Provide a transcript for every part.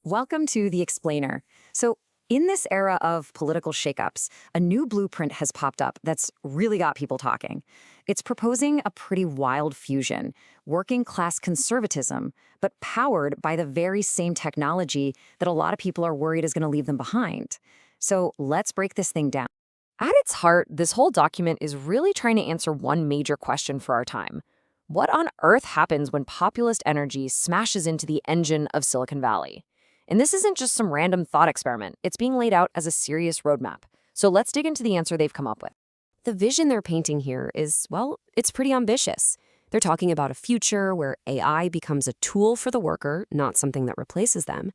Welcome to The Explainer. In this era of political shakeups, a new blueprint has popped up that's really got people talking. It's proposing a pretty wild fusion, working class conservatism, but powered by the very same technology that a lot of people are worried is going to leave them behind. So let's break this thing down. At its heart, this whole document is really trying to answer one major question for our time. What on earth happens when populist energy smashes into the engine of Silicon Valley? And this isn't just some random thought experiment. It's being laid out as a serious roadmap. So let's dig into the answer they've come up with. The vision they're painting here is, well, it's pretty ambitious. They're talking about a future where AI becomes a tool for the worker, not something that replaces them.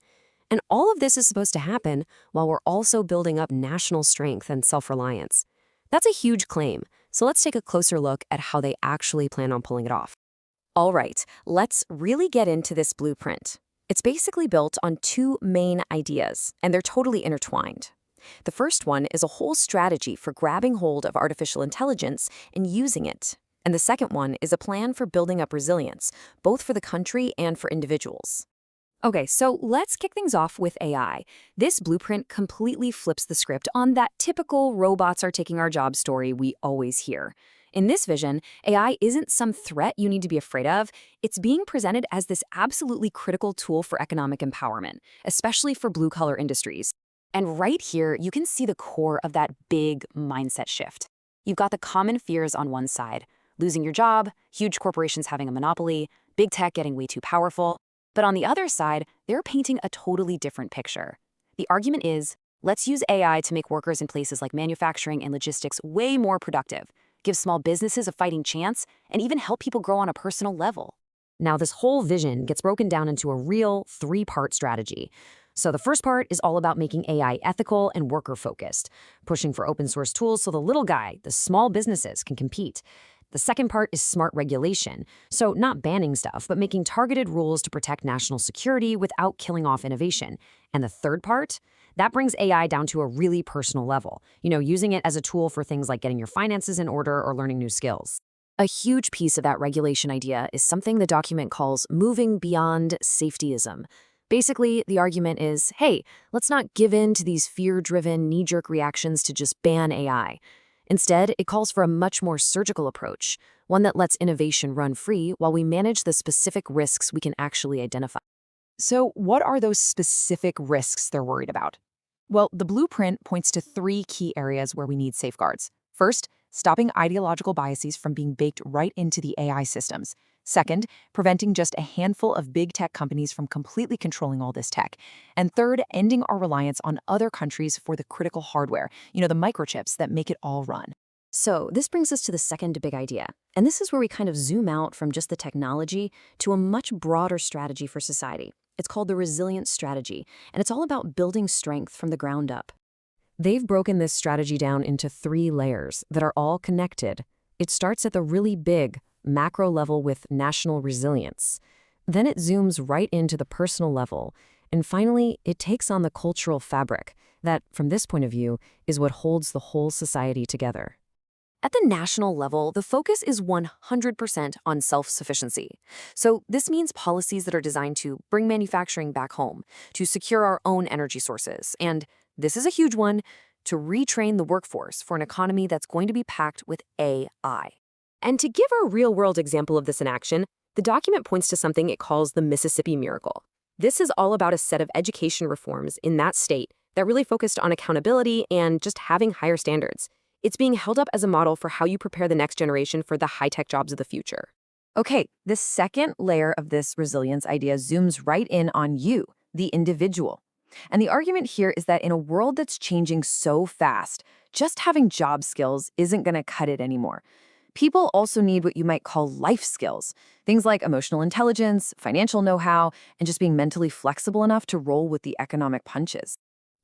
And all of this is supposed to happen while we're also building up national strength and self-reliance. That's a huge claim, so let's take a closer look at how they actually plan on pulling it off. All right, let's really get into this blueprint. It's basically built on two main ideas, and they're totally intertwined. The first one is a whole strategy for grabbing hold of artificial intelligence and using it. And the second one is a plan for building up resilience, both for the country and for individuals. Okay, so let's kick things off with AI. This blueprint completely flips the script on that typical robots are taking our jobs story we always hear. In this vision, AI isn't some threat you need to be afraid of. It's being presented as this absolutely critical tool for economic empowerment, especially for blue-collar industries. And right here, you can see the core of that big mindset shift. You've got the common fears on one side: losing your job, huge corporations having a monopoly, big tech getting way too powerful. But on the other side, they're painting a totally different picture. The argument is, let's use AI to make workers in places like manufacturing and logistics way more productive, give small businesses a fighting chance, and even help people grow on a personal level. Now, this whole vision gets broken down into a real three-part strategy. So the first part is all about making AI ethical and worker-focused, pushing for open-source tools so the little guy, the small businesses, can compete. The second part is smart regulation, so not banning stuff, but making targeted rules to protect national security without killing off innovation. And the third part? That brings AI down to a really personal level, using it as a tool for things like getting your finances in order or learning new skills. A huge piece of that regulation idea is something the document calls moving beyond safetyism. Basically, the argument is, hey, let's not give in to these fear-driven, knee-jerk reactions to just ban AI. Instead, it calls for a much more surgical approach, one that lets innovation run free while we manage the specific risks we can actually identify. So what are those specific risks they're worried about? Well, the blueprint points to three key areas where we need safeguards. First, stopping ideological biases from being baked right into the AI systems. Second, preventing just a handful of big tech companies from completely controlling all this tech. And third, ending our reliance on other countries for the critical hardware, the microchips that make it all run. So this brings us to the second big idea. And this is where we kind of zoom out from just the technology to a much broader strategy for society. It's called the resilience strategy, and it's all about building strength from the ground up. They've broken this strategy down into three layers that are all connected. It starts at the really big, macro level with national resilience. Then it zooms right into the personal level. And finally, it takes on the cultural fabric that, from this point of view, is what holds the whole society together. At the national level, the focus is 100% on self-sufficiency. So this means policies that are designed to bring manufacturing back home, to secure our own energy sources, and, this is a huge one, to retrain the workforce for an economy that's going to be packed with AI. And to give a real-world example of this in action, the document points to something it calls the Mississippi Miracle. This is all about a set of education reforms in that state that really focused on accountability and just having higher standards. It's being held up as a model for how you prepare the next generation for the high-tech jobs of the future. Okay, the second layer of this resilience idea zooms right in on you, the individual. And the argument here is that in a world that's changing so fast, just having job skills isn't going to cut it anymore. People also need what you might call life skills, things like emotional intelligence, financial know-how, and just being mentally flexible enough to roll with the economic punches.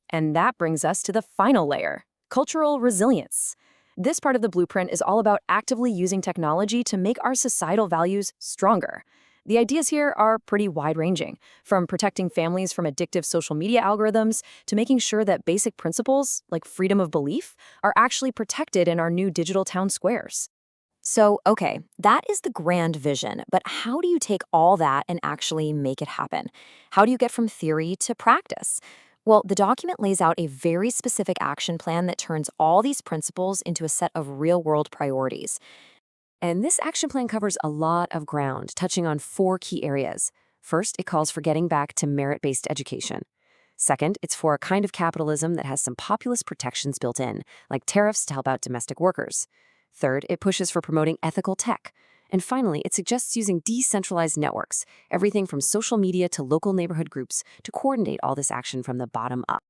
And that brings us to the final layer: cultural resilience. This part of the blueprint is all about actively using technology to make our societal values stronger. The ideas here are pretty wide-ranging, from protecting families from addictive social media algorithms to making sure that basic principles, like freedom of belief, are actually protected in our new digital town squares. So, okay, that is the grand vision, but how do you take all that and actually make it happen? How do you get from theory to practice? Well, the document lays out a very specific action plan that turns all these principles into a set of real world priorities. And this action plan covers a lot of ground, touching on 4 key areas. First, it calls for getting back to merit-based education. Second, it's for a kind of capitalism that has some populist protections built in, like tariffs to help out domestic workers. Third, it pushes for promoting ethical tech. And finally, it suggests using decentralized networks, everything from social media to local neighborhood groups, to coordinate all this action from the bottom up.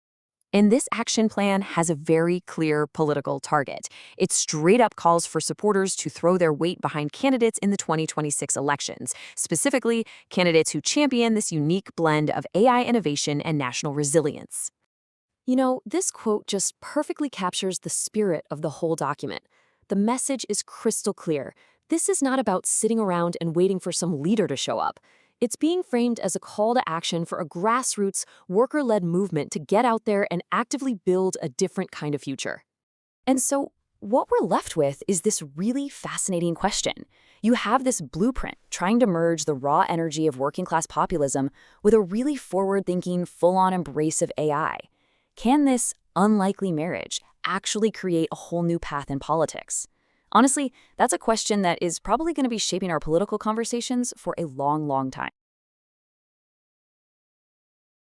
And this action plan has a very clear political target. It straight up calls for supporters to throw their weight behind candidates in the 2026 elections, specifically candidates who champion this unique blend of AI innovation and national resilience. You know, this quote just perfectly captures the spirit of the whole document. The message is crystal clear. This is not about sitting around and waiting for some leader to show up. It's being framed as a call to action for a grassroots, worker-led movement to get out there and actively build a different kind of future. And so, what we're left with is this really fascinating question. You have this blueprint trying to merge the raw energy of working-class populism with a really forward-thinking, full-on embrace of AI. Can this unlikely marriage actually create a whole new path in politics? Honestly, that's a question that is probably going to be shaping our political conversations for a long, long time.